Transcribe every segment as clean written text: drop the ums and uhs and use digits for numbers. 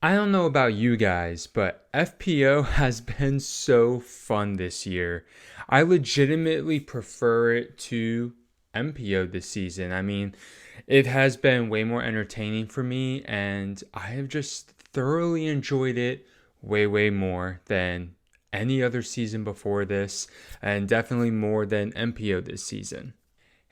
I don't know about you guys, but FPO has been so fun this year. I legitimately prefer it to MPO this season. I mean, it has been way more entertaining for me, and I have just thoroughly enjoyed it way more than any other season before this, and definitely more than MPO this season.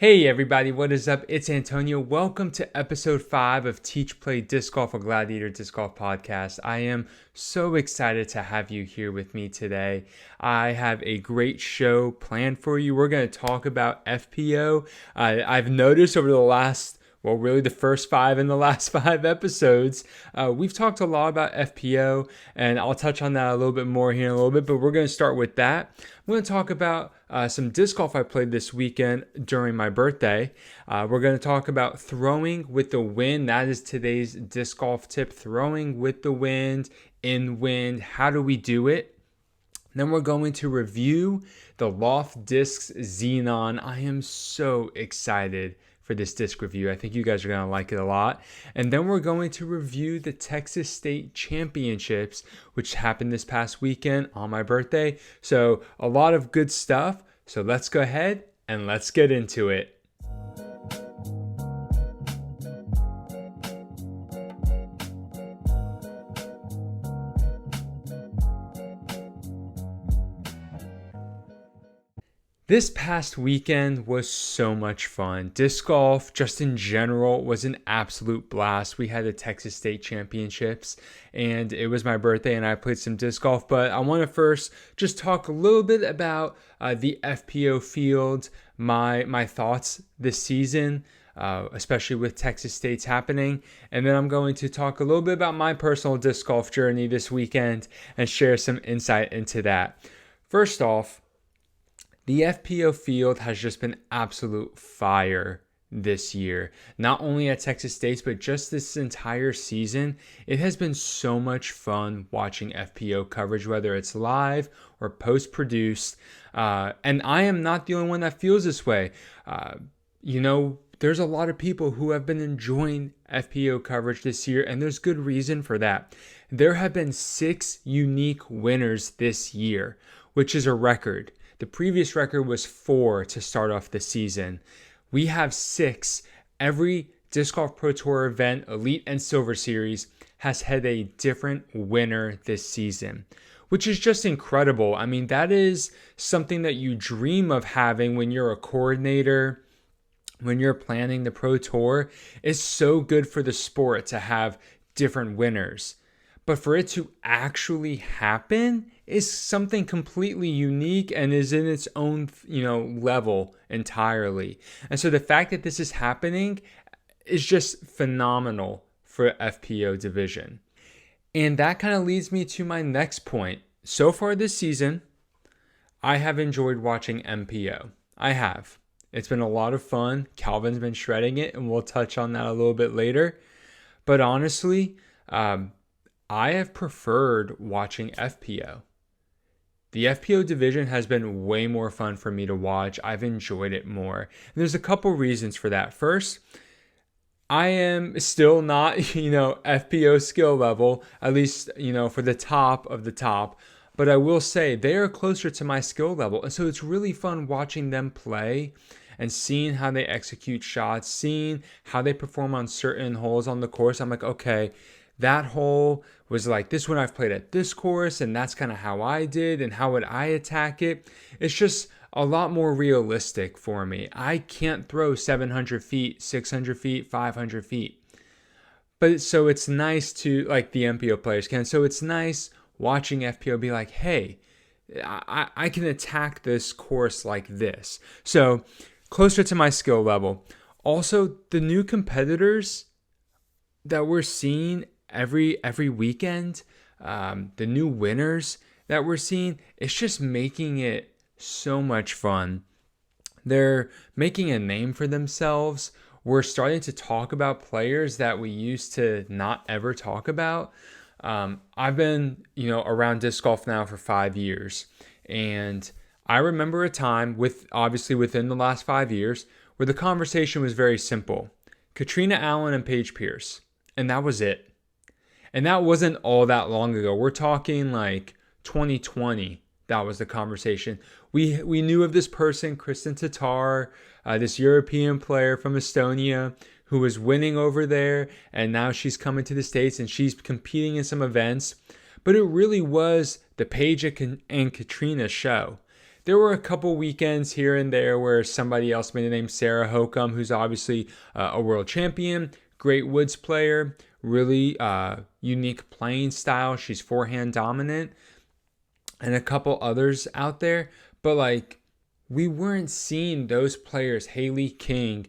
Hey everybody, what is up? It's Antonio. Welcome to episode 5 of Teach Play Disc Golf, a Gladiator Disc Golf podcast. I am so excited to have you here with me today. I have a great show planned for you. We're going to talk about FPO. I've noticed over the last really the first 5 and the last 5 episodes, we've talked a lot about FPO, and I'll touch on that a little bit more here in a little bit, but we're going to start with that. I'm going to talk about some disc golf I played this weekend during my birthday. We're going to talk about throwing with the wind. That is today's disc golf tip, throwing with the wind, in wind. How do we do it? Then we're going to review the Loft Discs Xenon. I am so excited for this disc review. I think you guys are going to like it a lot. And then we're going to review the Texas State Championships, which happened this past weekend on my birthday. So a lot of good stuff. So let's go ahead and let's get into it. This past weekend was so much fun. Disc golf, just in general, was an absolute blast. We had the Texas State Championships, and it was my birthday, and I played some disc golf. But I want to first just talk a little bit about the FPO field, my thoughts this season, especially with Texas State's happening. And then I'm going to talk a little bit about my personal disc golf journey this weekend and share some insight into that. First off, the FPO field has just been absolute fire this year. Not only at Texas State, but just this entire season. It has been so much fun watching FPO coverage, whether it's live or post-produced. And I am not the only one that feels this way. There's a lot of people who have been enjoying FPO coverage this year, and there's good reason for that. There have been 6 unique winners this year, which is a record. The previous record was 4 to start off the season. We have 6. Every Disc Golf Pro Tour event, Elite and Silver Series, has had a different winner this season, which is just incredible. I mean, that is something that you dream of having when you're a coordinator, when you're planning the Pro Tour. It's so good for the sport to have different winners. But for it to actually happen is something completely unique and is in its own, level entirely. And so the fact that this is happening is just phenomenal for FPO division. And that kind of leads me to my next point. So far this season, I have enjoyed watching MPO. I have. It's been a lot of fun. Calvin's been shredding it, and we'll touch on that a little bit later. But honestly, I have preferred watching FPO. The FPO division has been way more fun for me to watch. I've enjoyed it more. And there's a couple reasons for that. First, I am still not, FPO skill level, at least, for the top of the top. But I will say they are closer to my skill level. And so it's really fun watching them play and seeing how they execute shots, seeing how they perform on certain holes on the course. I'm like, okay, that hole was like this one I've played at this course, and that's kind of how I did, and how would I attack it? It's just a lot more realistic for me. I can't throw 700 feet, 600 feet, 500 feet. But so it's nice to, like the MPO players can, so it's nice watching FPO be like, hey, I can attack this course like this. So closer to my skill level. Also, the new competitors that we're seeing every weekend, the new winners that we're seeing, it's just making it so much fun. They're making a name for themselves. We're starting to talk about players that we used to not ever talk about. I've been, around disc golf now for 5 years, and I remember a time obviously within the last 5 years where the conversation was very simple. Katrina Allen and Paige Pierce, and that was it. And that wasn't all that long ago. We're talking like 2020. That was the conversation. We knew of this person, Kristen Tatar, this European player from Estonia who was winning over there, and now she's coming to the States and she's competing in some events. But it really was the Paige and Katrina show. There were a couple weekends here and there where somebody else made the name Sarah Hokum, who's obviously a world champion, great woods player, really unique playing style. She's forehand dominant, and a couple others out there. But like, we weren't seeing those players, Haley King,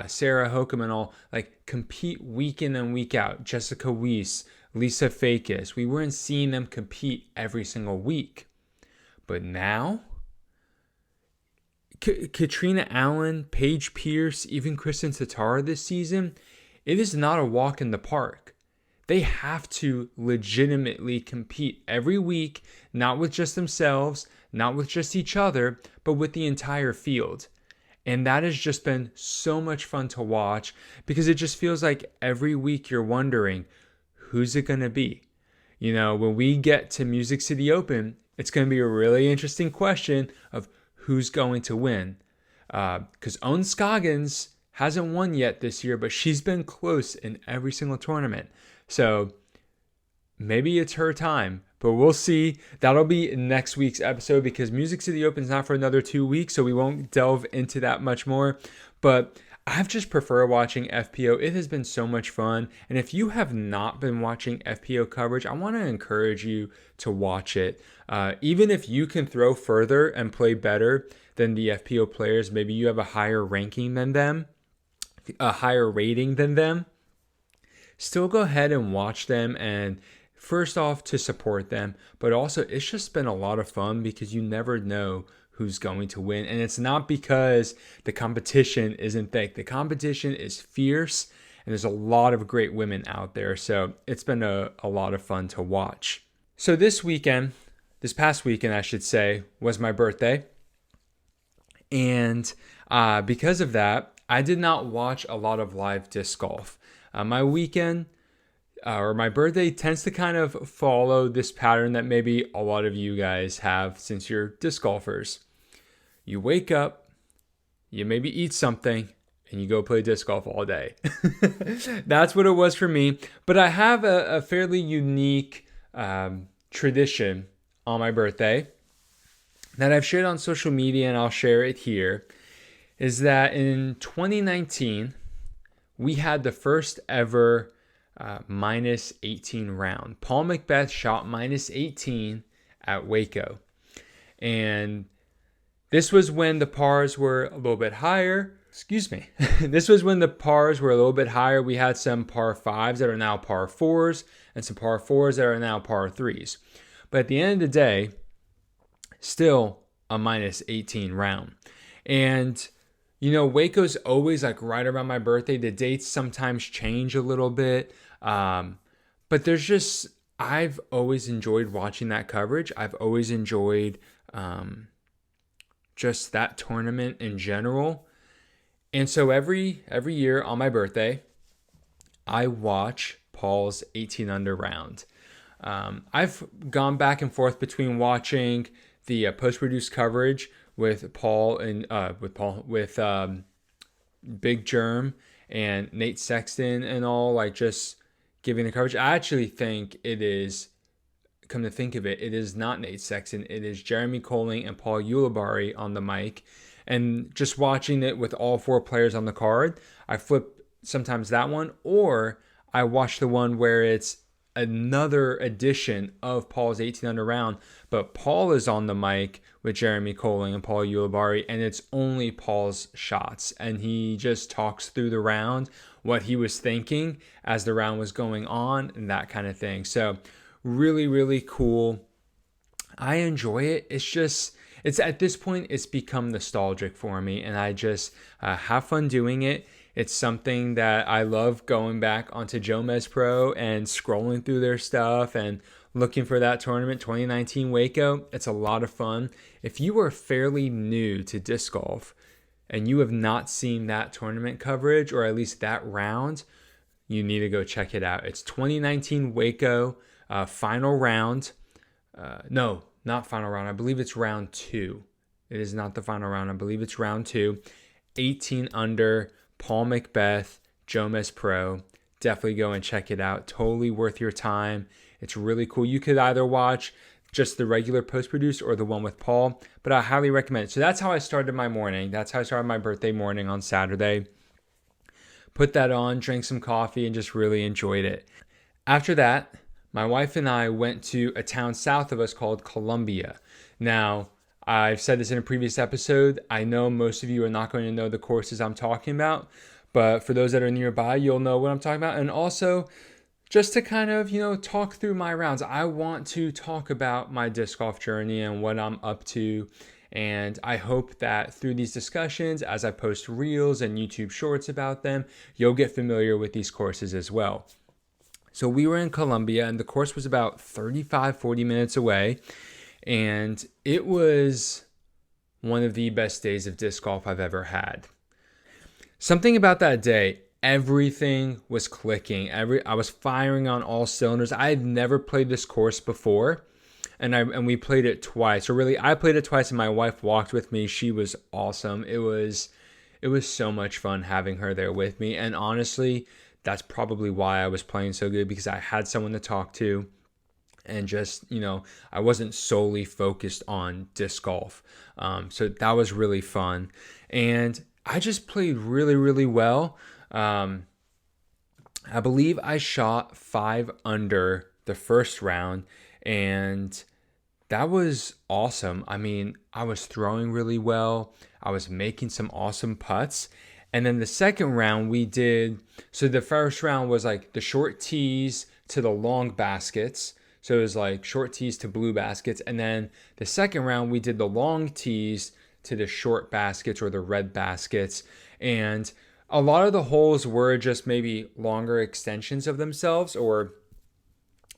Sarah Hokum and all, like compete week in and week out. Jessica Weiss, Lisa Fakis. We weren't seeing them compete every single week. But now, Katrina Allen, Paige Pierce, even Kristen Tatar this season, it is not a walk in the park. They have to legitimately compete every week, not with just themselves, not with just each other, but with the entire field. And that has just been so much fun to watch, because it just feels like every week you're wondering, who's it going to be? You know, when we get to Music City Open, it's going to be a really interesting question of who's going to win. Because Owen Scoggins hasn't won yet this year, but she's been close in every single tournament. So maybe it's her time, but we'll see. That'll be next week's episode, because Music City Open's not for another 2 weeks, so we won't delve into that much more. But I've just preferred watching FPO. It has been so much fun. And if you have not been watching FPO coverage, I want to encourage you to watch it. Even if you can throw further and play better than the FPO players, maybe you have a higher ranking than them, a higher rating than them, still go ahead and watch them. And first off, to support them, but also it's just been a lot of fun, because you never know who's going to win. And it's not because the competition isn't thick. The competition is fierce, and there's a lot of great women out there. So it's been a lot of fun to watch. So this past weekend, I should say, was my birthday. And because of that, I did not watch a lot of live disc golf. My weekend, or my birthday, tends to kind of follow this pattern that maybe a lot of you guys have since you're disc golfers. You wake up, you maybe eat something, and you go play disc golf all day. That's what it was for me. But I have a fairly unique tradition on my birthday that I've shared on social media, and I'll share it here, is that in 2019, we had the first ever minus 18 round. Paul Macbeth shot minus 18 at Waco. And this was when the pars were a little bit higher. This was when the pars were a little bit higher. We had some par 5s that are now par 4s, and some par 4s that are now par 3s. But at the end of the day, still a minus 18 round. And you know, Waco's always like right around my birthday. The dates sometimes change a little bit. But I've always enjoyed watching that coverage. I've always enjoyed just that tournament in general. And so every year on my birthday, I watch Paul's 18 under round. I've gone back and forth between watching the post-produced coverage with Paul and with Big Germ and Nate Sexton and all, like just giving the coverage. I actually think it is, come to think of it, it is not Nate Sexton. It is Jeremy Colling and Paul Ulibarri on the mic. And just watching it with all four players on the card, I flip sometimes that one, or I watch the one where it's another edition of Paul's 18 under round, but Paul is on the mic with Jeremy Colling and Paul Ulibarri, and it's only Paul's shots, and he just talks through the round, what he was thinking as the round was going on, and that kind of thing. So really, really cool. I enjoy it. It's at this point, it's become nostalgic for me, and I just have fun doing it. It's something that I love, going back onto Jomez Pro and scrolling through their stuff and looking for that tournament, 2019 Waco. It's a lot of fun. If you are fairly new to disc golf and you have not seen that tournament coverage, or at least that round, you need to go check it out. It's 2019 Waco final round. No, not final round. I believe it's round 2. It is not the final round. I believe it's round 2. 18 under, Paul Macbeth, Jomez Pro. Definitely go and check it out. Totally worth your time. It's really cool. You could either watch just the regular post-produced or the one with Paul, but I highly recommend it. So that's how I started my morning. That's how I started my birthday morning on Saturday. Put that on, drank some coffee, and just really enjoyed it. After that, my wife and I went to a town south of us called Columbia. Now, I've said this in a previous episode. I know most of you are not going to know the courses I'm talking about, but for those that are nearby, you'll know what I'm talking about. And also, just to kind of, talk through my rounds, I want to talk about my disc golf journey and what I'm up to. And I hope that through these discussions, as I post reels and YouTube shorts about them, you'll get familiar with these courses as well. So we were in Columbia, and the course was about 40 minutes away. And it was one of the best days of disc golf I've ever had. Something about that day, everything was clicking. I was firing on all cylinders. I had never played this course before, and we played it twice. Or really, I played it twice, and my wife walked with me. She was awesome. It was so much fun having her there with me. And honestly, that's probably why I was playing so good, because I had someone to talk to. And just, I wasn't solely focused on disc golf. So that was really fun. And I just played really, really well. I believe I shot 5 under the first round, and that was awesome. I mean, I was throwing really well. I was making some awesome putts. And then the second round so the first round was like the short tees to the long baskets. So it was like short tees to blue baskets. And then the second round, we did the long tees to the short baskets or the red baskets. And a lot of the holes were just maybe longer extensions of themselves, or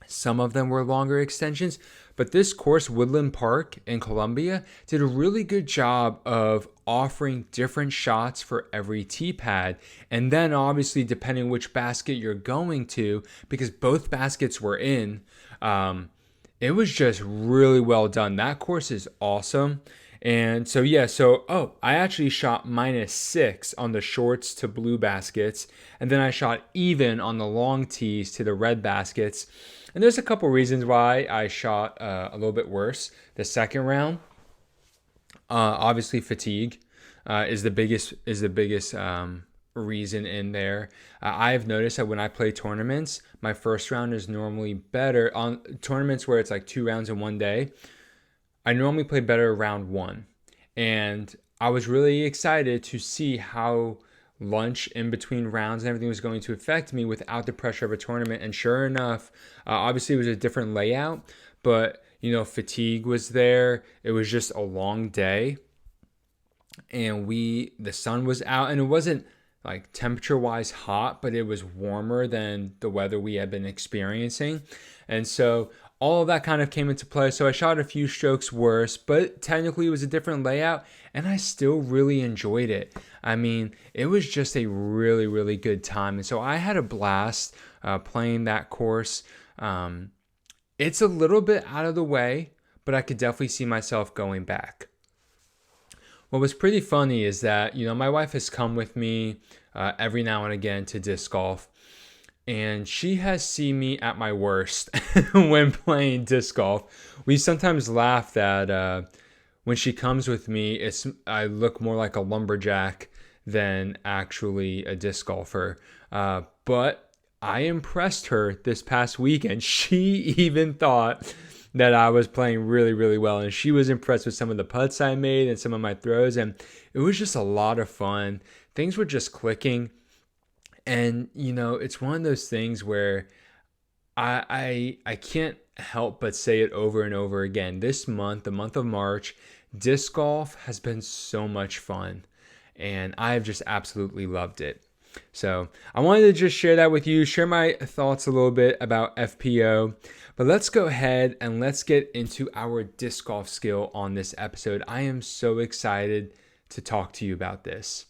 some of them were longer extensions. But this course, Woodland Park in Columbia, did a really good job of offering different shots for every tee pad. And then obviously, depending which basket you're going to, because both baskets were in, it was just really well done. That course is awesome. And so, I actually shot -6 on the shorts to blue baskets. And then I shot even on the long tees to the red baskets. And there's a couple reasons why I shot a little bit worse the second round. Obviously, fatigue is the biggest reason in there. I've noticed that when I play tournaments, my first round is normally better. On tournaments where it's like 2 rounds in one day, I normally play better round 1. And I was really excited to see how lunch in between rounds and everything was going to affect me without the pressure of a tournament. And sure enough, obviously it was a different layout, but fatigue was there. It was just a long day, and the sun was out, and it wasn't like temperature wise hot, but it was warmer than the weather we had been experiencing. And so all of that kind of came into play. So I shot a few strokes worse, but technically it was a different layout, and I still really enjoyed it. I mean, it was just a really, really good time. And so I had a blast playing that course. It's a little bit out of the way, but I could definitely see myself going back. What was pretty funny is that, my wife has come with me every now and again to disc golf, and she has seen me at my worst when playing disc golf. We sometimes laugh that when she comes with me, I look more like a lumberjack than actually a disc golfer. But I impressed her this past weekend. She even thought that I was playing really, really well, and she was impressed with some of the putts I made and some of my throws, and it was just a lot of fun. Things were just clicking, and it's one of those things where I can't help but say it over and over again. This month, the month of March, disc golf has been so much fun, and I've just absolutely loved it. So I wanted to just share that with you, share my thoughts a little bit about FPO. But let's go ahead and let's get into our disc golf skill on this episode. I am so excited to talk to you about this.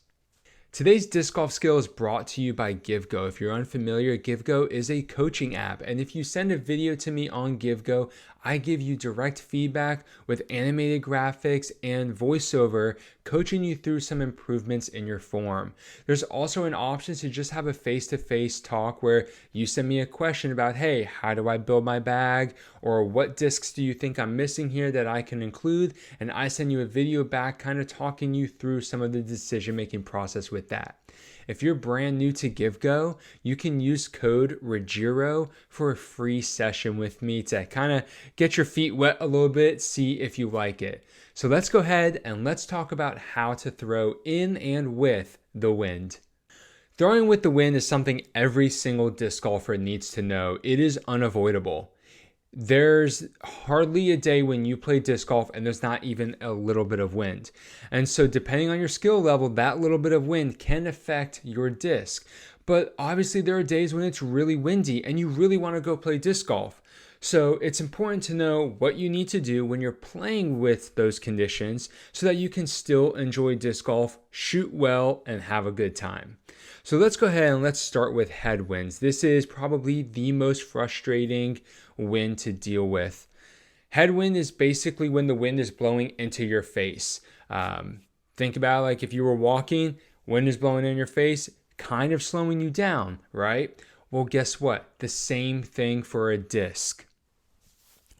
Today's disc golf skill is brought to you by GiveGo. If you're unfamiliar, GiveGo is a coaching app. And if you send a video to me on GiveGo, I give you direct feedback with animated graphics and voiceover, coaching you through some improvements in your form. There's also an option to just have a face-to-face talk where you send me a question about, hey, how do I build my bag? Or what discs do you think I'm missing here that I can include? And I send you a video back kind of talking you through some of the decision-making process with that. If you're brand new to GiveGo, you can use code ROGERO for a free session with me to kind of get your feet wet a little bit, see if you like it. So let's go ahead and let's talk about how to throw in and with the wind. Throwing with the wind is something every single disc golfer needs to know. It is unavoidable. There's hardly a day when you play disc golf and there's not even a little bit of wind. And so depending on your skill level, that little bit of wind can affect your disc. But obviously there are days when it's really windy and you really want to go play disc golf. So it's important to know what you need to do when you're playing with those conditions so that you can still enjoy disc golf, shoot well, and have a good time. So let's go ahead and let's start with headwinds. This is probably the most frustrating wind to deal with. Headwind is basically when the wind is blowing into your face. Think about like if you were walking, wind is blowing in your face, kind of slowing you down, right? Well, guess what? The same thing for a disc.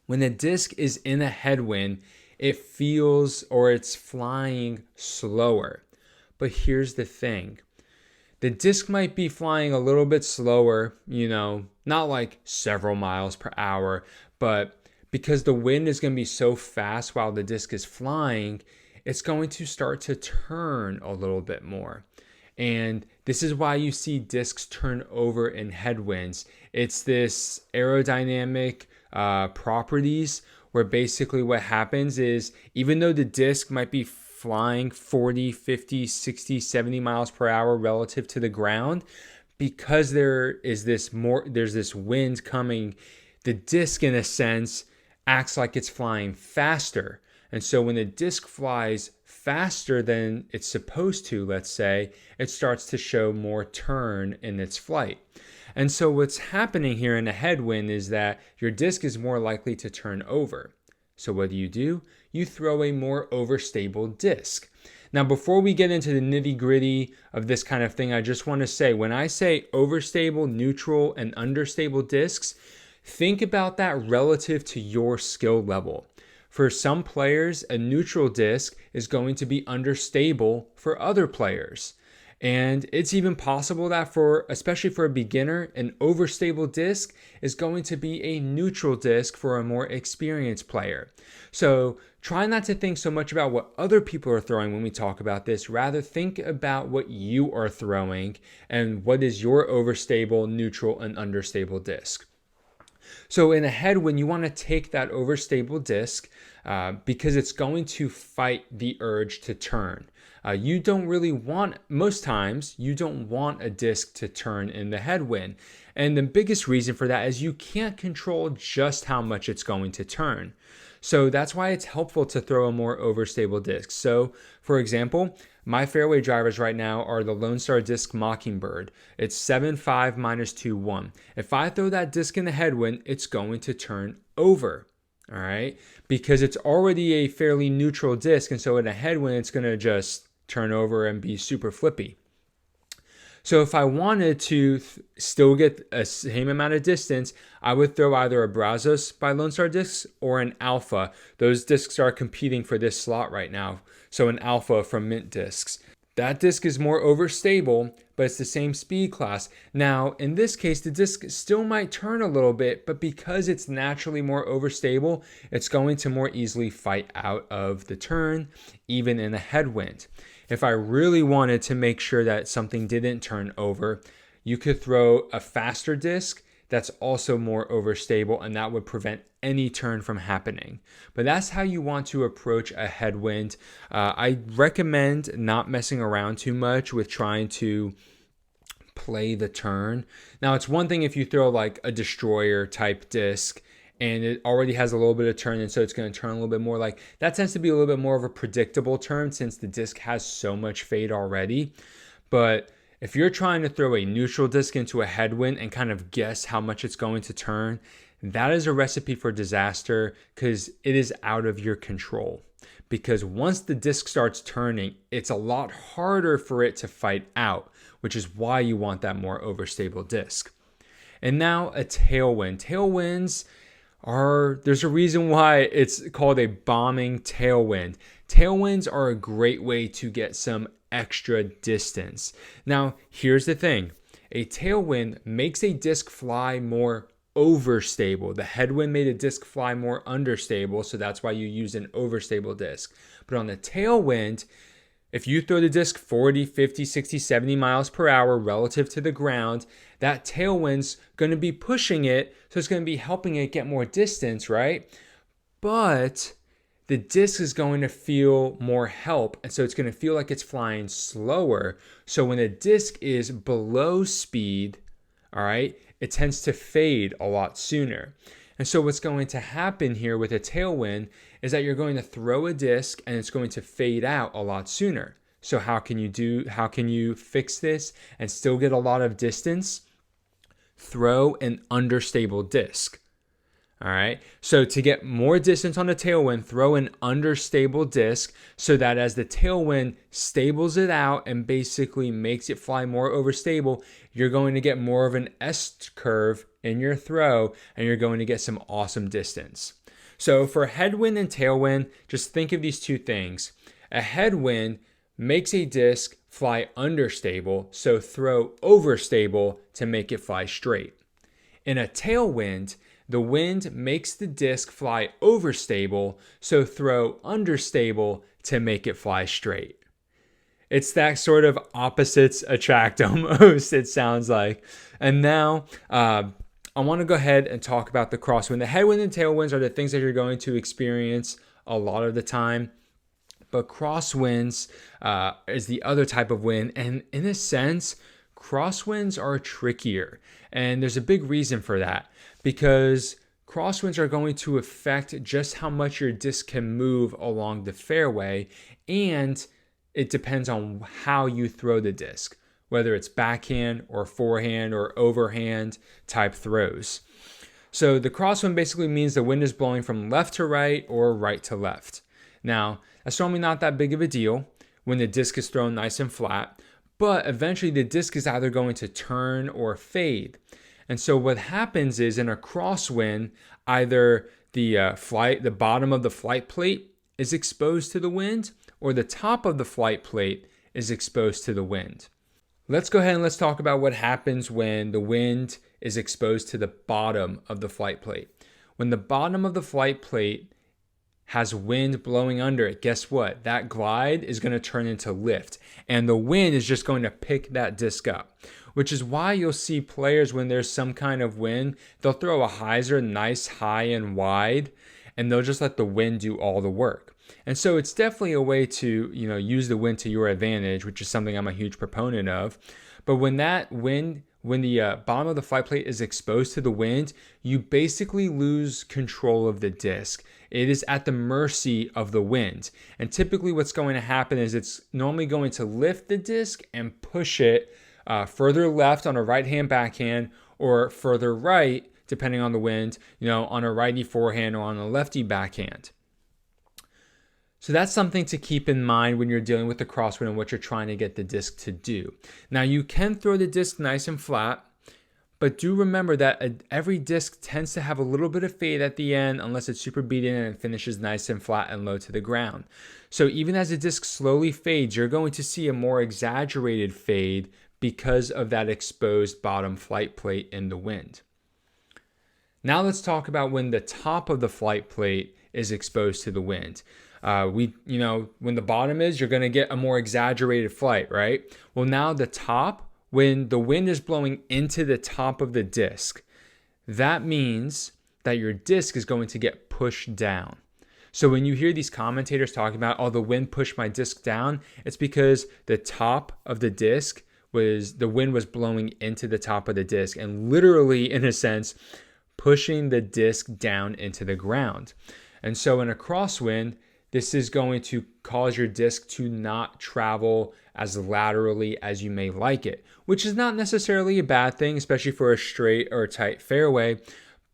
When a disc is in a headwind, it feels or it's flying slower. But here's the thing. The disc might be flying a little bit slower, not like several miles per hour, but because the wind is going to be so fast while the disc is flying, it's going to start to turn a little bit more. And this is why you see discs turn over in headwinds. It's this aerodynamic properties where basically what happens is even though the disc might be flying 40, 50, 60, 70 miles per hour relative to the ground, because there's this wind coming, the disc in a sense acts like it's flying faster. And so when the disc flies faster than it's supposed to, let's say, it starts to show more turn in its flight. And so what's happening here in a headwind is that your disc is more likely to turn over. So what do? You throw a more overstable disc. Now, before we get into the nitty-gritty of this kind of thing, I just want to say, when I say overstable, neutral, and understable discs, think about that relative to your skill level. For some players, a neutral disc is going to be understable for other players. And it's even possible that especially for a beginner, an overstable disc is going to be a neutral disc for a more experienced player. So try not to think so much about what other people are throwing when we talk about this. Rather, think about what you are throwing and what is your overstable, neutral, and understable disc. So in a headwind, you want to take that overstable disc because it's going to fight the urge to turn. Most times, you don't want a disc to turn in the headwind. And the biggest reason for that is you can't control just how much it's going to turn. So that's why it's helpful to throw a more overstable disc. So for example, my fairway drivers right now are the Lone Star Disc Mockingbird. It's 7.5 minus 2.1. If I throw that disc in the headwind, it's going to turn over. All right, because it's already a fairly neutral disc, and so in a headwind, it's going to just turn over and be super flippy. So if I wanted to still get a same amount of distance, I would throw either a Brazos by Lone Star Discs or an Alpha. Those discs are competing for this slot right now. So an Alpha from Mint Discs. That disc is more overstable, but it's the same speed class. Now, in this case, the disc still might turn a little bit, but because it's naturally more overstable, it's going to more easily fight out of the turn, even in a headwind. If I really wanted to make sure that something didn't turn over, you could throw a faster disc that's also more overstable, and that would prevent any turn from happening. But that's how you want to approach a headwind. I recommend not messing around too much with trying to play the turn. Now, it's one thing if you throw like a destroyer type disc and it already has a little bit of turn, and so it's going to turn a little bit more. Like that tends to be a little bit more of a predictable turn since the disc has so much fade already. But if you're trying to throw a neutral disc into a headwind and kind of guess how much it's going to turn, that is a recipe for disaster because it is out of your control. Because once the disc starts turning, it's a lot harder for it to fight out, which is why you want that more overstable disc. And now a tailwind. There's a reason why it's called a bombing tailwind. Tailwinds are a great way to get some extra distance. Now, here's the thing. A tailwind makes a disc fly more overstable. The headwind made a disc fly more understable, so that's why you use an overstable disc. But on the tailwind, if you throw the disc 40, 50, 60, 70 miles per hour relative to the ground, that tailwind's going to be pushing it, so it's going to be helping it get more distance, right? But the disc is going to feel more help, and so it's going to feel like it's flying slower. So when the disc is below speed, all right, it tends to fade a lot sooner. And so what's going to happen here with a tailwind is that you're going to throw a disc and it's going to fade out a lot sooner. So how can you fix this and still get a lot of distance? Throw an understable disc. All right. So to get more distance on a tailwind, throw an understable disc so that as the tailwind stables it out and basically makes it fly more overstable, you're going to get more of an S curve in your throw and you're going to get some awesome distance. So for headwind and tailwind, just think of these two things. A headwind makes a disc fly understable, so throw overstable to make it fly straight. In a tailwind, the wind makes the disc fly overstable, so throw understable to make it fly straight. It's that sort of opposites attract almost, it sounds like. And now I want to go ahead and talk about the crosswind. The headwind and tailwinds are the things that you're going to experience a lot of the time. But crosswinds is the other type of wind. And in a sense, crosswinds are trickier. And there's a big reason for that. Because crosswinds are going to affect just how much your disc can move along the fairway. And it depends on how you throw the disc, whether it's backhand or forehand or overhand type throws. So the crosswind basically means the wind is blowing from left to right or right to left. Now, that's normally not that big of a deal when the disc is thrown nice and flat, but eventually the disc is either going to turn or fade. And so what happens is in a crosswind, either the bottom of the flight plate is exposed to the wind or the top of the flight plate is exposed to the wind. Let's go ahead and let's talk about what happens when the wind is exposed to the bottom of the flight plate. When the bottom of the flight plate has wind blowing under it, guess what? That glide is going to turn into lift, and the wind is just going to pick that disc up, which is why you'll see players when there's some kind of wind, they'll throw a hyzer nice high and wide, and they'll just let the wind do all the work. And so it's definitely a way to, use the wind to your advantage, which is something I'm a huge proponent of. But when the bottom of the flight plate is exposed to the wind, you basically lose control of the disc. It is at the mercy of the wind. And typically what's going to happen is it's normally going to lift the disc and push it further left on a right-hand backhand or further right, depending on the wind, on a righty forehand or on a lefty backhand. So that's something to keep in mind when you're dealing with the crosswind and what you're trying to get the disc to do. Now you can throw the disc nice and flat, but do remember that every disc tends to have a little bit of fade at the end unless it's super beaten and it finishes nice and flat and low to the ground. So even as the disc slowly fades, you're going to see a more exaggerated fade because of that exposed bottom flight plate in the wind. Now let's talk about when the top of the flight plate is exposed to the wind. When the bottom is, you're going to get a more exaggerated flight, right? Well, now the top, when the wind is blowing into the top of the disc, that means that your disc is going to get pushed down. So when you hear these commentators talking about, the wind pushed my disc down, it's because the top of the disc the wind was blowing into the top of the disc and literally, in a sense, pushing the disc down into the ground. And so in a crosswind, this is going to cause your disc to not travel as laterally as you may like it, which is not necessarily a bad thing, especially for a straight or tight fairway.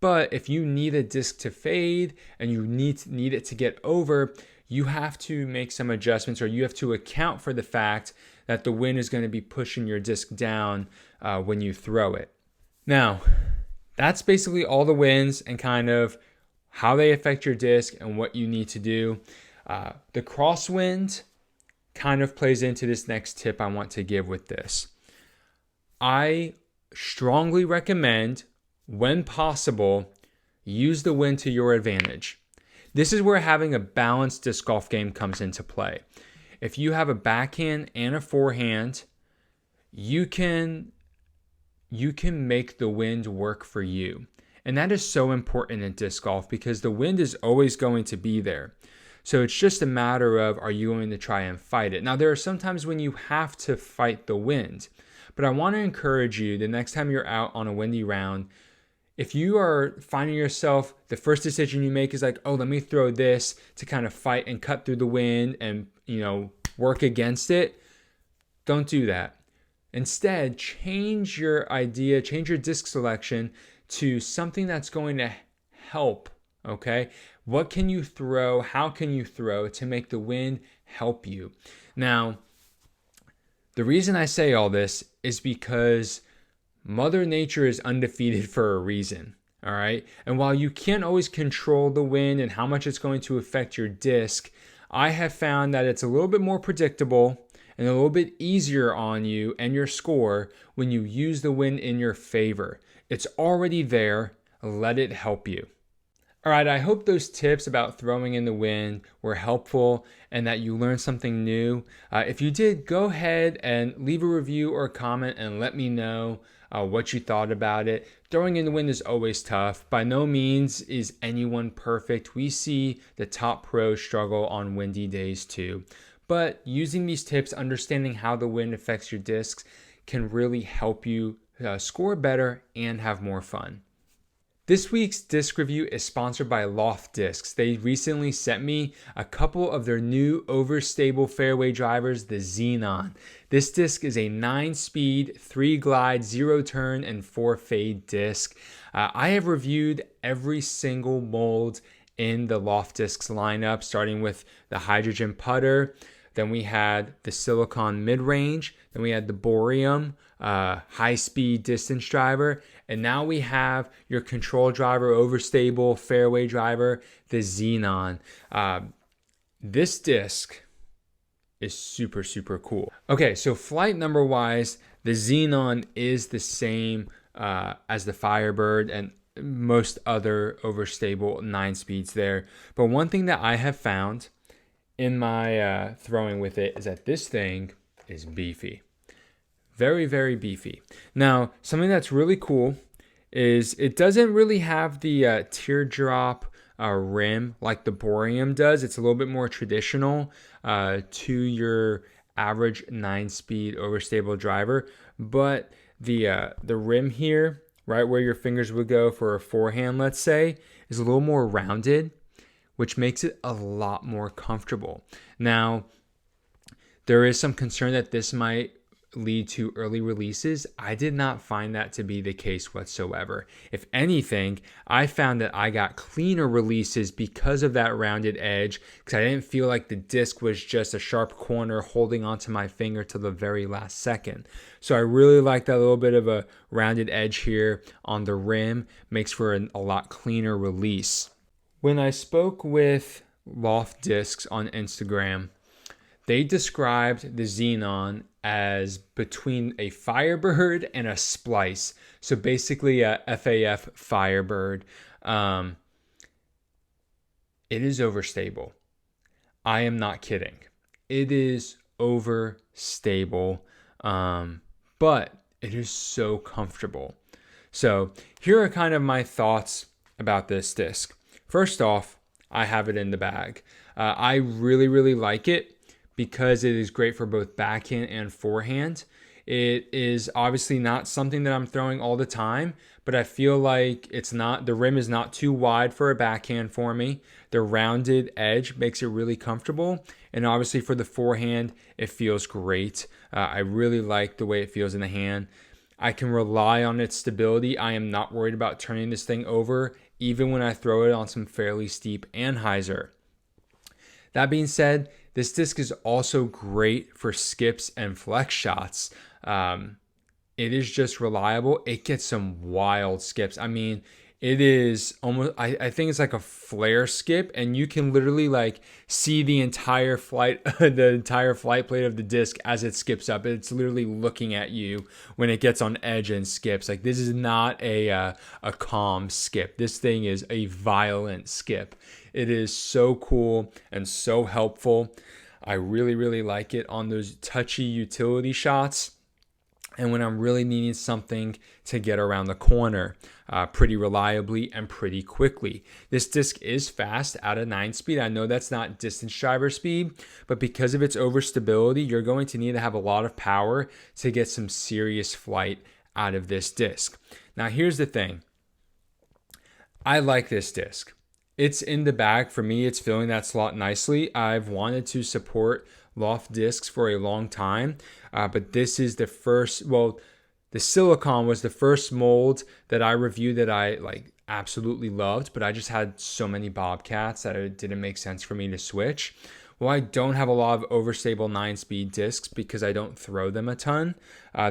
But if you need a disc to fade and you need it to get over, you have to make some adjustments, or you have to account for the fact that the wind is going to be pushing your disc down when you throw it. Now, that's basically all the winds and kind of how they affect your disc and what you need to do. The crosswind kind of plays into this next tip I want to give with this. I strongly recommend, when possible, use the wind to your advantage. This is where having a balanced disc golf game comes into play. If you have a backhand and a forehand, you can make the wind work for you. And that is so important in disc golf because the wind is always going to be there. So it's just a matter of, are you going to try and fight it? Now, there are some times when you have to fight the wind, but I want to encourage you, the next time you're out on a windy round, if you are finding yourself, the first decision you make is like, oh, let me throw this to kind of fight and cut through the wind and, work against it, don't do that. Instead, change your idea, change your disc selection to something that's going to help, okay? What can you throw? How can you throw to make the wind help you? Now, the reason I say all this is because Mother Nature is undefeated for a reason, all right? And while you can't always control the wind and how much it's going to affect your disc, I have found that it's a little bit more predictable and a little bit easier on you and your score when you use the wind in your favor. It's already there. Let it help you. All right, I hope those tips about throwing in the wind were helpful and that you learned something new. If you did, go ahead and leave a review or a comment and let me know what you thought about it. Throwing in the wind is always tough. By no means is anyone perfect. We see the top pros struggle on windy days too. But using these tips, understanding how the wind affects your discs, can really help you score better and have more fun. This week's disc review is sponsored by Loft Discs. They recently sent me a couple of their new overstable fairway drivers, the Xenon. This disc is a 9-speed, 3-glide, 0-turn, and 4-fade disc. I have reviewed every single mold in the Loft Discs lineup, starting with the hydrogen putter. Then we had the silicon mid-range. Then we had the boreum high-speed distance driver. And now we have your control driver, overstable fairway driver, the Xenon. This disc is super, super cool. Okay, so flight number wise, the Xenon is the same as the Firebird and most other overstable 9 speeds there. But one thing that I have found in my throwing with it is that this thing is beefy. Very, very beefy. Now, something that's really cool is it doesn't really have the teardrop rim like the boreum does. It's a little bit more traditional to your average 9-speed overstable driver. But the rim here, right where your fingers would go for a forehand, let's say, is a little more rounded, which makes it a lot more comfortable. Now, there is some concern that this might lead to early releases. I did not find that to be the case whatsoever. If anything, I found that I got cleaner releases because of that rounded edge, because I didn't feel like the disc was just a sharp corner holding onto my finger till the very last second. So I really like that little bit of a rounded edge here on the rim. Makes for a lot cleaner release. When I spoke with Loft Discs on Instagram, they described the Xenon as between a Firebird and a Splice. So basically a FAF Firebird. It is overstable. I am not kidding. It is overstable, but it is so comfortable. So here are kind of my thoughts about this disc. First off, I have it in the bag. I really, really like it because it is great for both backhand and forehand. It is obviously not something that I'm throwing all the time, but I feel like the rim is not too wide for a backhand for me. The rounded edge makes it really comfortable. And obviously for the forehand, it feels great. I really like the way it feels in the hand. I can rely on its stability. I am not worried about turning this thing over, even when I throw it on some fairly steep anhyzer. That being said, this disc is also great for skips and flex shots. It is just reliable. It gets some wild skips. I mean, it is almost, I think it's like a flare skip, and you can literally like see the entire flight plate of the disc as it skips up. It's literally looking at you when it gets on edge and skips. Like, this is not a calm skip. This thing is a violent skip. It is so cool and so helpful. I really, really like it on those touchy utility shots, and when I'm really needing something to get around the corner pretty reliably and pretty quickly. This disc is fast at a 9-speed. I know that's not distance driver speed, but because of its overstability, you're going to need to have a lot of power to get some serious flight out of this disc. Now, here's the thing. I like this disc. It's in the bag for me. It's filling that slot nicely. I've wanted to support Loft Discs for a long time, but this is the first, the silicone was the first mold that I reviewed that I absolutely loved, but I just had so many Bobcats that it didn't make sense for me to switch. Well, I don't have a lot of overstable 9-speed discs because I don't throw them a ton.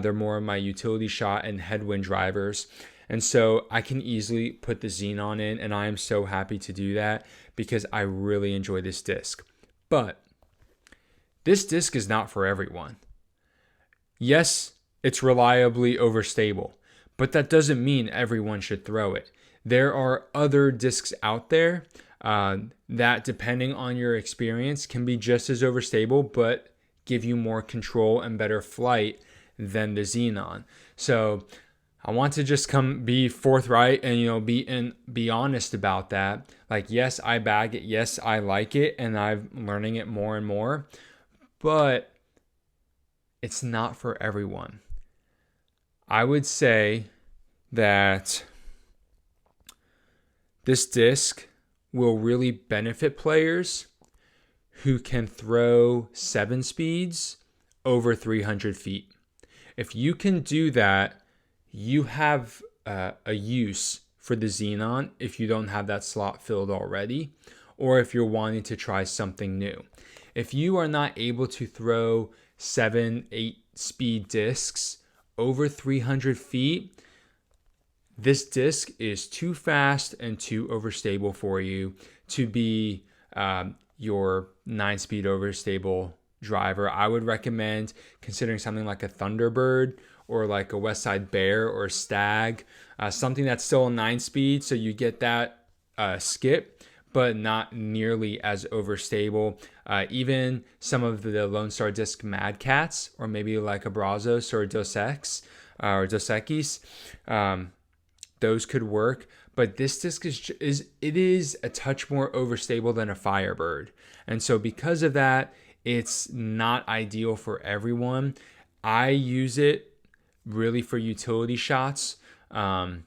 They're more of my utility shot and headwind drivers. And so I can easily put the Xenon in, and I am so happy to do that because I really enjoy this disc. But this disc is not for everyone. Yes, it's reliably overstable, but that doesn't mean everyone should throw it. There are other discs out there that, depending on your experience, can be just as overstable, but give you more control and better flight than the Xenon. So I want to just be forthright and be honest about that. Like, yes, I bag it. Yes, I like it, and I'm learning it more and more. But it's not for everyone. I would say that this disc will really benefit players who can throw 7 speeds over 300 feet. If you can do that, you have a use for the Xenon if you don't have that slot filled already, or if you're wanting to try something new. If you are not able to throw 7, 8 speed discs over 300 feet, this disc is too fast and too overstable for you to be your 9-speed overstable driver. I would recommend considering something like a Thunderbird or like a Westside Bear or Stag, something that's still a 9-speed, so you get that skip, but not nearly as overstable. Even some of the Lone Star Disc Mad Cats, or maybe like a Brazos or Dos Equis, those could work. But this disc is a touch more overstable than a Firebird, and so because of that, it's not ideal for everyone. I use it really for utility shots. I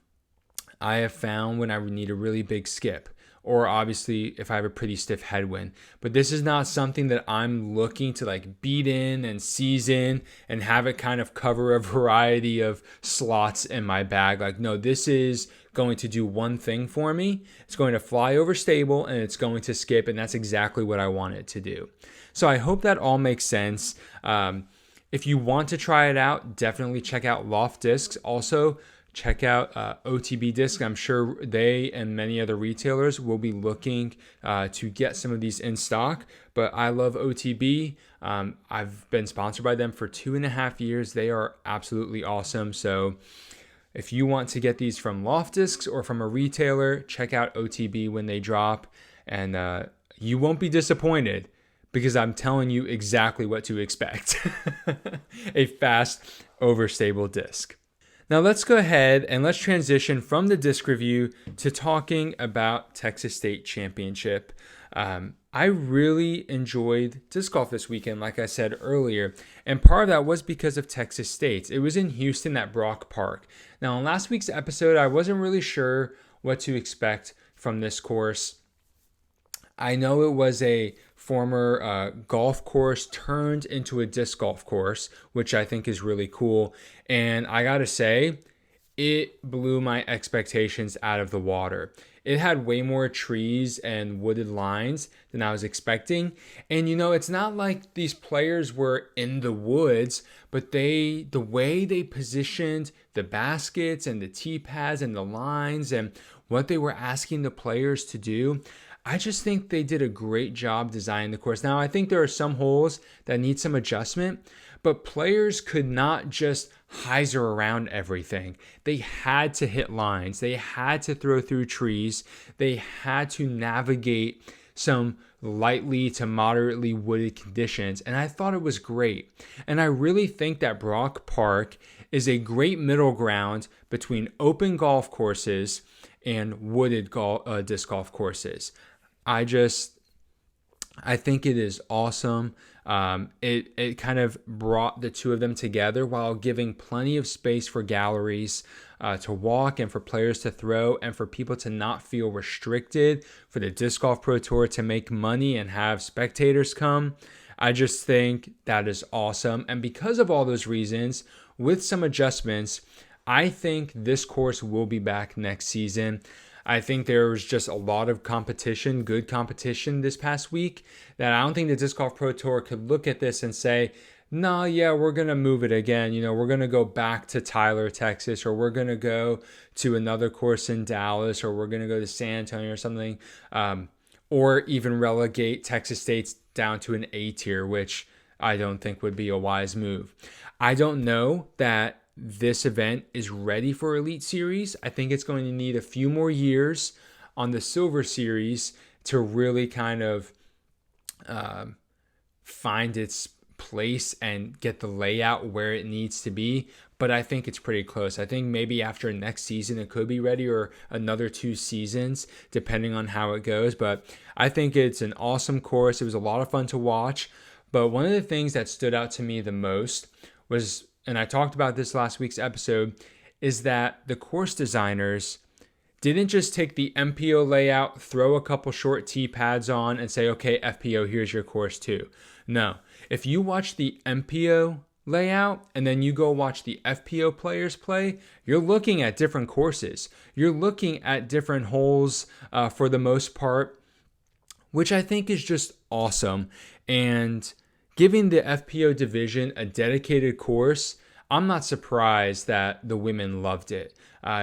have found when I need a really big skip, or obviously if I have a pretty stiff headwind. But this is not something that I'm looking to beat in and season and have it kind of cover a variety of slots in my bag. No, this is going to do one thing for me. It's going to fly over stable and it's going to skip, and that's exactly what I want it to do. So I hope that all makes sense. If you want to try it out, definitely check out Loft Discs. Also, check out OTB Discs. I'm sure they and many other retailers will be looking to get some of these in stock. But I love OTB. I've been sponsored by them for 2.5 years. They are absolutely awesome. So if you want to get these from Loft Discs or from a retailer, check out OTB when they drop. And you won't be disappointed, because I'm telling you exactly what to expect. A fast, overstable disc. Now let's go ahead and let's transition from the disc review to talking about Texas State Championship. I really enjoyed disc golf this weekend, like I said earlier, and part of that was because of Texas State. It was in Houston at Brock Park. Now, in last week's episode, I wasn't really sure what to expect from this course. I know it was a former golf course turned into a disc golf course, which I think is really cool. And I gotta say, it blew my expectations out of the water. It had way more trees and wooded lines than I was expecting. And it's not like these players were in the woods, but the way they positioned the baskets and the tee pads and the lines and what they were asking the players to do, I just think they did a great job designing the course. Now, I think there are some holes that need some adjustment, but players could not just hyzer around everything. They had to hit lines. They had to throw through trees. They had to navigate some lightly to moderately wooded conditions. And I thought it was great. And I really think that Brock Park is a great middle ground between open golf courses and wooded disc golf courses. I think it is awesome. It kind of brought the two of them together while giving plenty of space for galleries to walk and for players to throw and for people to not feel restricted, for the Disc Golf Pro Tour to make money and have spectators come. I just think that is awesome. And because of all those reasons, with some adjustments, I think this course will be back next season. I think there was just a lot of competition, good competition this past week, that I don't think the Disc Golf Pro Tour could look at this and say, no, yeah, we're going to move it again. We're going to go back to Tyler, Texas, or we're going to go to another course in Dallas, or we're going to go to San Antonio or something, or even relegate Texas State down to an A tier, which I don't think would be a wise move. I don't know that this event is ready for Elite Series. I think it's going to need a few more years on the Silver Series to really kind of find its place and get the layout where it needs to be. But I think it's pretty close. I think maybe after next season it could be ready, or another 2 seasons, depending on how it goes. But I think it's an awesome course. It was a lot of fun to watch. But one of the things that stood out to me the most was, and I talked about this last week's episode, is that the course designers didn't just take the MPO layout, throw a couple short tee pads on and say, okay, FPO, here's your course too. No, if you watch the MPO layout and then you go watch the FPO players play, you're looking at different courses. You're looking at different holes for the most part, which I think is just awesome. And giving the FPO division a dedicated course, I'm not surprised that the women loved it.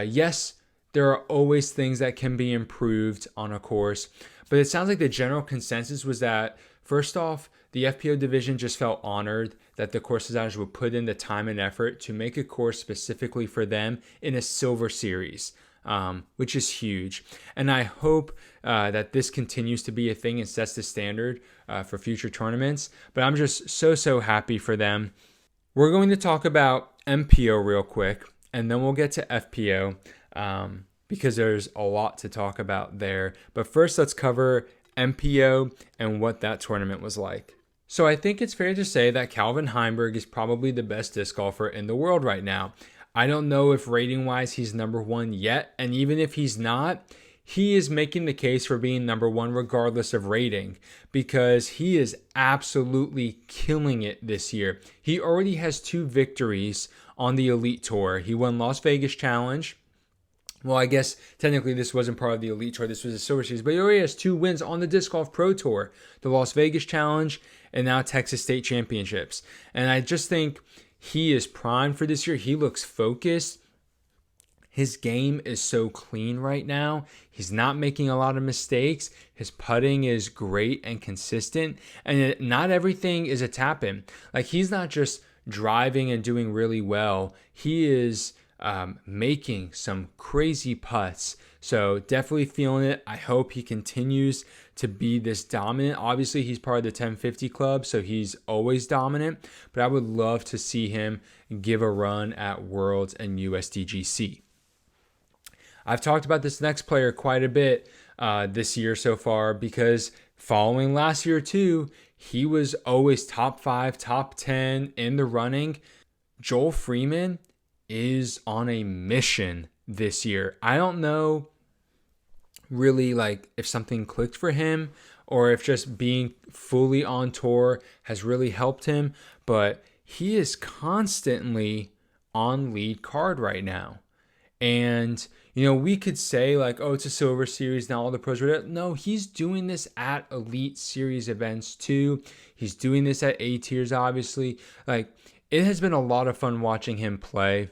Yes, there are always things that can be improved on a course, but it sounds like the general consensus was that, first off, the FPO division just felt honored that the course designers would put in the time and effort to make a course specifically for them in a Silver Series, which is huge. And I hope that this continues to be a thing and sets the standard for future tournaments. But I'm just so happy for them. We're going to talk about MPO real quick, and then we'll get to FPO because there's a lot to talk about there. But first, let's cover MPO and what that tournament was like. So I think it's fair to say that Calvin Heimberg is probably the best disc golfer in the world right now. I don't know if rating-wise he's number one yet, and even if he's not, he is making the case for being number one regardless of rating, because he is absolutely killing it this year. He already has 2 victories on the Elite Tour. He won Las Vegas Challenge. Well, I guess technically this wasn't part of the Elite Tour. This was a Silver Series. But he already has 2 wins on the Disc Golf Pro Tour, the Las Vegas Challenge and now Texas State Championships. And I just think he is primed for this year. He looks focused. His game is so clean right now. He's not making a lot of mistakes. His putting is great and consistent. And not everything is a tap-in. Like, he's not just driving and doing really well. He is making some crazy putts. So definitely feeling it. I hope he continues to be this dominant. Obviously, he's part of the 1050 club, so he's always dominant. But I would love to see him give a run at Worlds and USDGC. I've talked about this next player quite a bit this year so far, because following last year too, he was always top 5, top 10 in the running. Joel Freeman is on a mission this year. I don't know really like if something clicked for him or if just being fully on tour has really helped him, but he is constantly on lead card right now. And, you know, we could say like, oh, it's a silver series, now all the pros are. No, he's doing this at elite series events too. He's doing this at A tiers, obviously. Like, it has been a lot of fun watching him play.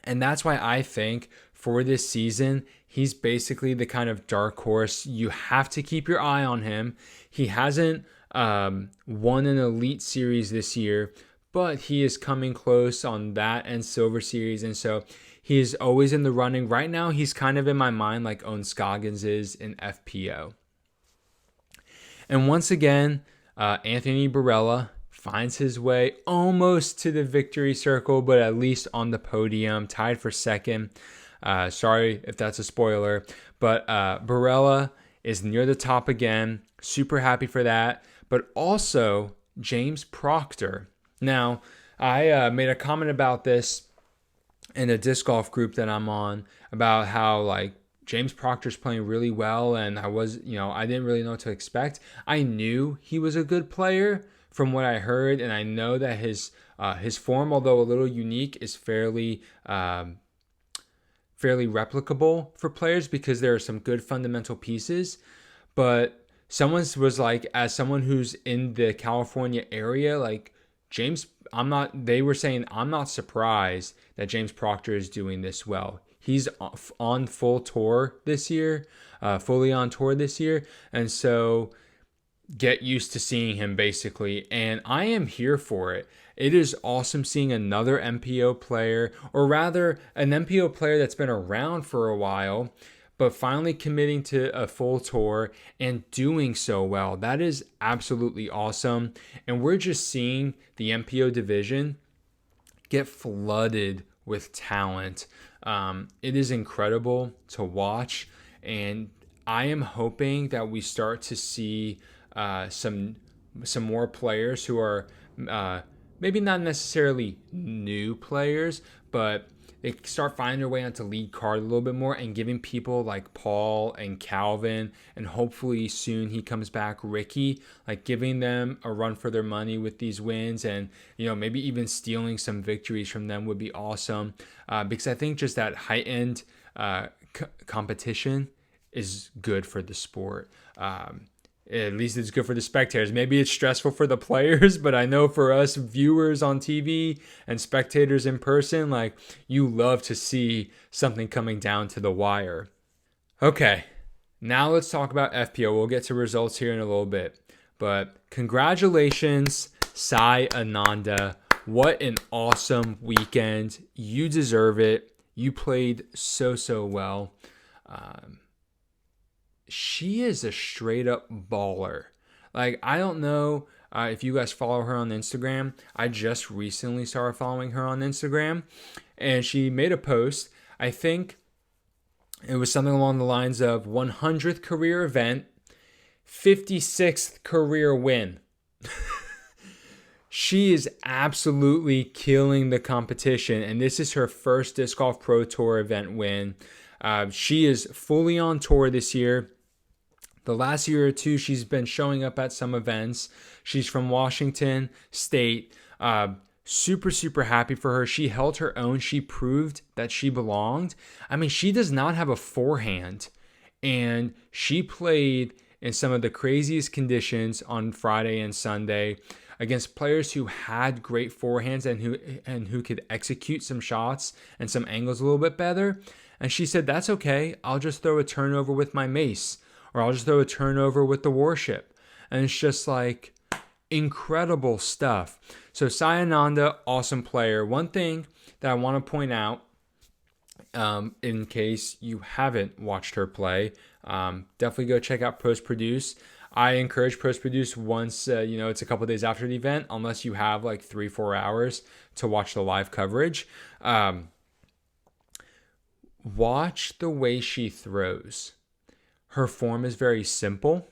And that's why I think for this season, he's basically the kind of dark horse. You have to keep your eye on him. He hasn't won an elite series this year, but he is coming close on that and silver series. And so he's always in the running. Right now, he's kind of in my mind like Owen Scoggins is in FPO. And once again, Anthony Barella finds his way almost to the victory circle, but at least on the podium, tied for second. Sorry if that's a spoiler, but Barella is near the top again. Super happy for that. But also James Proctor. Now, I made a comment about this in a disc golf group that I'm on about how like James Proctor's playing really well, and I didn't really know what to expect. I knew he was a good player from what I heard, and I know that his form, although a little unique, is fairly replicable for players because there are some good fundamental pieces. But someone was like, as someone who's in the California area, like they were saying, I'm not surprised that James Proctor is doing this well. He's on full tour this year, fully on tour this year. And so get used to seeing him basically. And I am here for it. It is awesome seeing another MPO player, or rather an MPO player that's been around for a while, but finally committing to a full tour and doing so well. That is absolutely awesome. And we're just seeing the MPO division get flooded with talent. It is incredible to watch. And I am hoping that we start to see some more players who are maybe not necessarily new players, but they start finding their way onto lead card a little bit more and giving people like Paul and Calvin, and hopefully soon he comes back, Ricky, like giving them a run for their money with these wins, and maybe even stealing some victories from them would be awesome, because I think just that heightened competition is good for the sport. At least it's good for the spectators. Maybe it's stressful for the players, but I know for us viewers on TV and spectators in person, like, you love to see something coming down to the wire. Okay, now let's talk about FPO. We'll get to results here in a little bit. But congratulations, Sai Ananda. What an awesome weekend. You deserve it. You played so well. She is a straight up baller. Like, I don't know if you guys follow her on Instagram. I just recently started following her on Instagram, and she made a post. I think it was something along the lines of 100th career event, 56th career win. She is absolutely killing the competition, and this is her first Disc Golf Pro Tour event win. She is fully on tour this year. The last year or two, she's been showing up at some events. She's from Washington State. Super happy for her. She held her own. She proved that she belonged. I mean, she does not have a forehand, and she played in some of the craziest conditions on Friday and Sunday against players who had great forehands and who could execute some shots and some angles a little bit better. And she said, that's okay. I'll just throw a turnover with my mace, or I'll just throw a turnover with the warship. And it's just like incredible stuff. So Sai Ananda, awesome player. One thing that I want to point out In case you haven't watched her play, definitely go check out Post Produce. I encourage Post Produce once, it's a couple days after the event, unless you have like 3-4 hours to watch the live coverage. Watch the way she throws. Her form is very simple.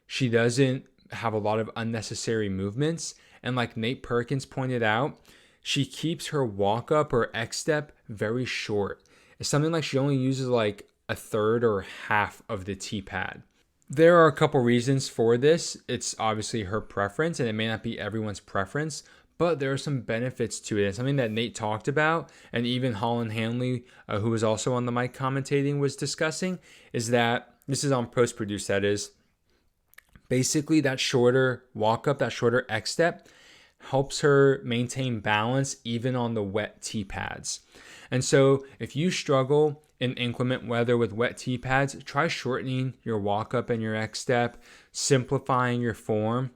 She doesn't have a lot of unnecessary movements. And like Nate Perkins pointed out, she keeps her walk up or X step very short. It's something like she only uses like a third or half of the T pad. There are a couple reasons for this. It's obviously her preference, and it may not be everyone's preference, but there are some benefits to it. It's something that Nate talked about, and even Holland Hanley, who was also on the mic commentating, was discussing, is that this is on Post Produce, that is. Basically, that shorter walk up, that shorter X step, helps her maintain balance even on the wet tee pads. And so if you struggle in inclement weather with wet tee pads, try shortening your walk up and your X step, simplifying your form.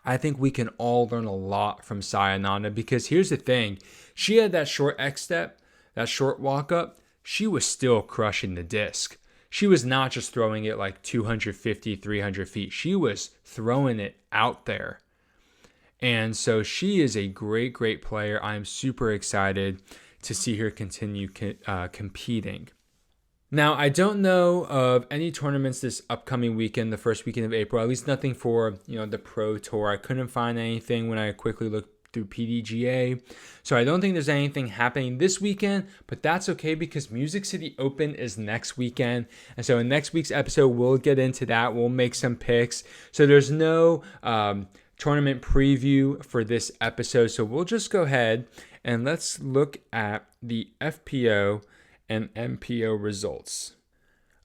I think we can all learn a lot from Sayananda, because here's the thing. She had that short X step, that short walk up. She was still crushing the disc. She was not just throwing it like 250, 300 feet. She was throwing it out there. And so she is a great, great player. I'm super excited to see her continue competing. Now, I don't know of any tournaments this upcoming weekend, the first weekend of April, at least nothing for, the Pro Tour. I couldn't find anything when I quickly looked through PDGA. So I don't think there's anything happening this weekend, but that's okay because Music City Open is next weekend. And so in next week's episode, we'll get into that. We'll make some picks. So there's no tournament preview for this episode. So we'll just go ahead and let's look at the FPO and MPO results.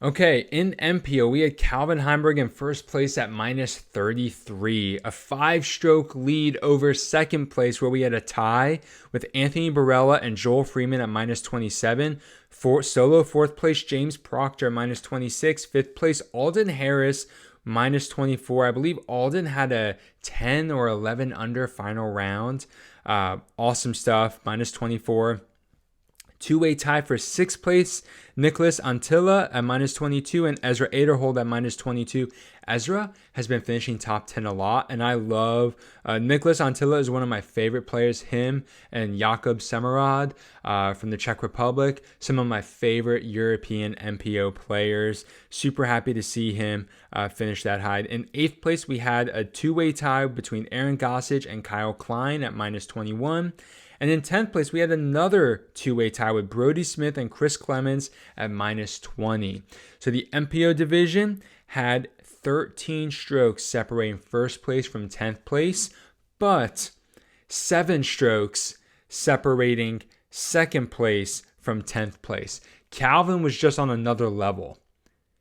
Okay, in MPO, we had Calvin Heimberg in first place at minus 33, a 5-stroke lead over second place, where we had a tie with Anthony Barella and Joel Freeman at minus 27. Solo fourth place, James Proctor at minus 26. Fifth place, Alden Harris, minus 24. I believe Alden had a 10 or 11 under final round. Awesome stuff, minus 24. Two-way tie for sixth place, Nicholas Antilla at minus 22 and Ezra Aderhold at minus 22. Ezra has been finishing top 10 a lot, and I love Nicholas Antilla is one of my favorite players. Him and Jakub Semerad from the Czech Republic, some of my favorite European MPO players. Super happy to see him finish that high. In eighth place, we had a two-way tie between Aaron Gossage and Kyle Klein at minus 21. And in 10th place, we had another two-way tie with Brody Smith and Chris Clemens at minus 20. So the MPO division had 13 strokes separating first place from 10th place, but 7 strokes separating second place from 10th place. Calvin was just on another level.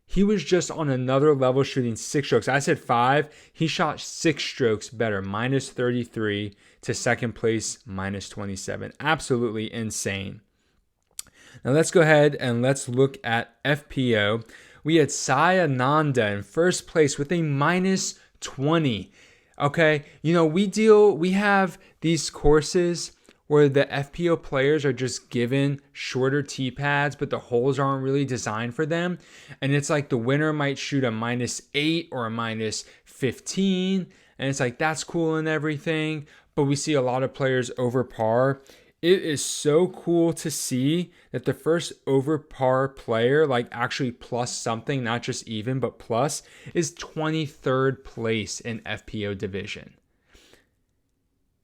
He was just on another level shooting 6 strokes. I said 5. He shot 6 strokes better, minus 33 to second place, minus 27. Absolutely insane. Now let's go ahead and let's look at FPO. We had Sayananda in first place with a minus 20. Okay, we have these courses where the FPO players are just given shorter tee pads, but the holes aren't really designed for them. And it's like the winner might shoot a minus 8 or a minus 15. And it's like, that's cool and everything. But we see a lot of players over par. It is so cool to see that the first over par player, like actually plus something, not just even, but plus, is 23rd place in FPO division.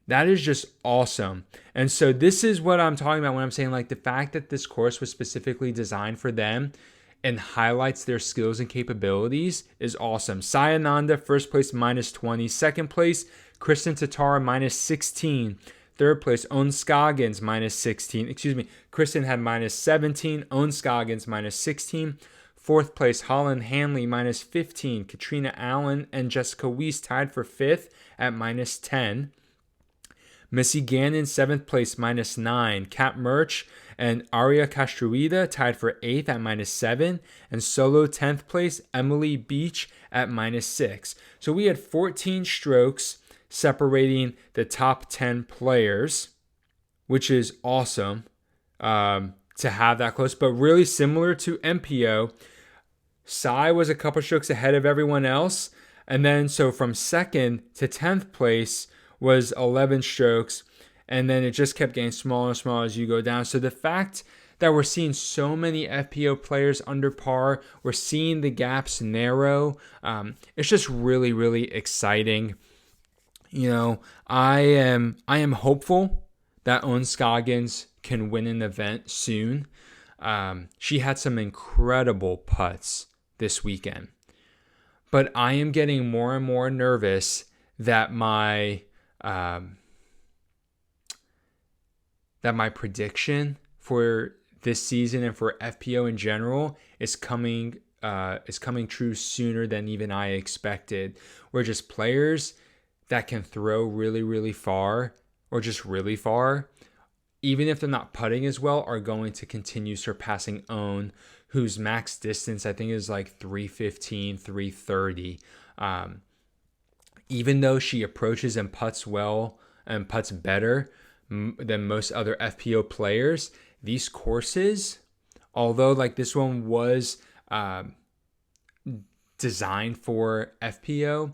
That is just awesome. And so this is what I'm talking about when I'm saying like the fact that this course was specifically designed for them and highlights their skills and capabilities is awesome. Sayananda, first place, minus 20. Second place, Kristen Tatar, minus 16. Third place, Owen Scoggins, minus 16. Kristen had minus 17. Owen Scoggins, minus 16. Fourth place, Holland Hanley, minus 15. Katrina Allen and Jessica Weiss tied for fifth at minus 10. Missy Gannon, 7th place, minus 9. Kat Murch and Aria Castruida tied for 8th at minus 7. And solo 10th place, Emily Beach at minus 6. So we had 14 strokes separating the top 10 players, which is awesome. to have that close, but really similar to MPO. Sai was a couple strokes ahead of everyone else. And then so from 2nd to 10th place was 11 strokes. And then it just kept getting smaller and smaller as you go down. So the fact that we're seeing so many FPO players under par, we're seeing the gaps narrow. It's just really, really exciting. You know, I am hopeful that Owen Scoggins can win an event soon. She had some incredible putts this weekend. But I am getting more and more nervous that my prediction for this season and for FPO in general is coming true sooner than even I expected. We're just players that can throw really, really far, or just really far, even if they're not putting as well, are going to continue surpassing Owen, whose max distance I think is like 315, 330. Even though she approaches and putts well and putts better than most other FPO players, these courses, although like this one was designed for FPO,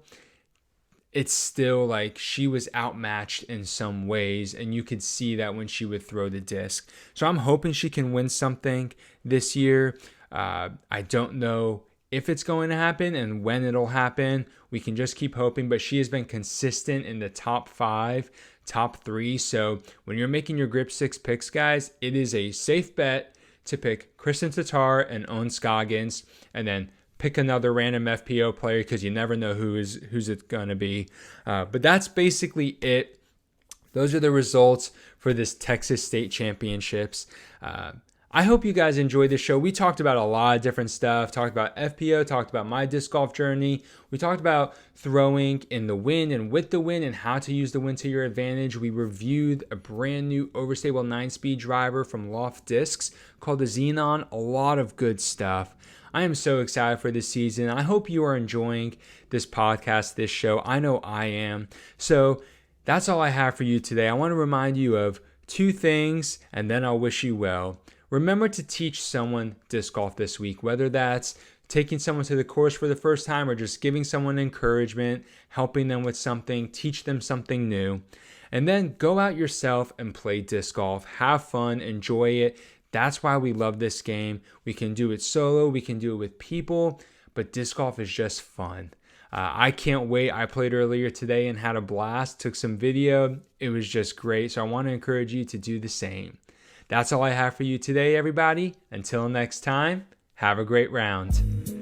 it's still like she was outmatched in some ways, and you could see that when she would throw the disc. So I'm hoping she can win something this year. I don't know if it's going to happen and when it'll happen. We can just keep hoping, but she has been consistent in the top 5, top 3. So when you're making your Grip 6 picks, guys, it is a safe bet to pick Kristen Tatar and Owen Scoggins, and then pick another random FPO player because you never know who's it going to be. But that's basically it. Those are the results for this Texas State Championships. I hope you guys enjoyed this show. We talked about a lot of different stuff. Talked about FPO, talked about my disc golf journey. We talked about throwing in the wind and with the wind and how to use the wind to your advantage. We reviewed a brand new overstable 9-speed driver from Loft Discs called the Xenon. A lot of good stuff. I am so excited for this season. I hope you are enjoying this podcast, this show. I know I am. So that's all I have for you today. I want to remind you of 2 things, and then I'll wish you well. Remember to teach someone disc golf this week, whether that's taking someone to the course for the first time or just giving someone encouragement, helping them with something, teach them something new. And then go out yourself and play disc golf. Have fun, enjoy it. That's why we love this game. We can do it solo, we can do it with people, but disc golf is just fun. I can't wait. I played earlier today and had a blast, took some video. It was just great. So I want to encourage you to do the same. That's all I have for you today, everybody. Until next time, have a great round.